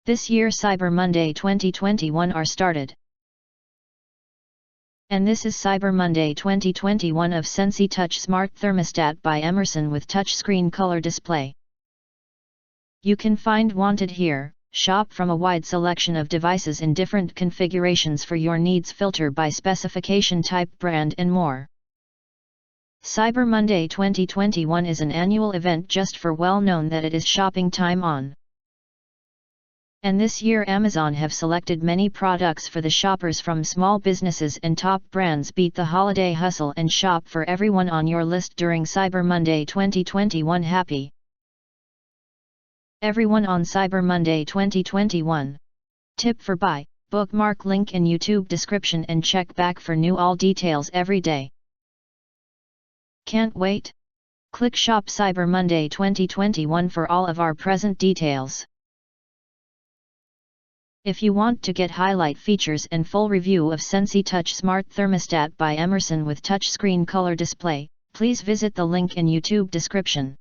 This year Cyber Monday 2021 are started. And this is Cyber Monday 2021 of Sensi Touch Smart Thermostat by Emerson with touchscreen color display. You can find wanted here. Shop from a wide selection of devices in different configurations for your needs, filter by specification, type, brand and more. Cyber Monday 2021 is an annual event just for well-known that it is shopping time on. And this year Amazon have selected many products for the shoppers from small businesses and top brands. Beat the holiday hustle and shop for everyone on your list during Cyber Monday 2021. Happy everyone on Cyber Monday 2021. Tip for buy, bookmark link in YouTube description and check back for new all details every day. Can't wait? Click Shop Cyber Monday 2021 for all of our present details. If you want to get highlight features and full review of Sensi Touch Smart Thermostat by Emerson with touchscreen color display, please visit the link in YouTube description.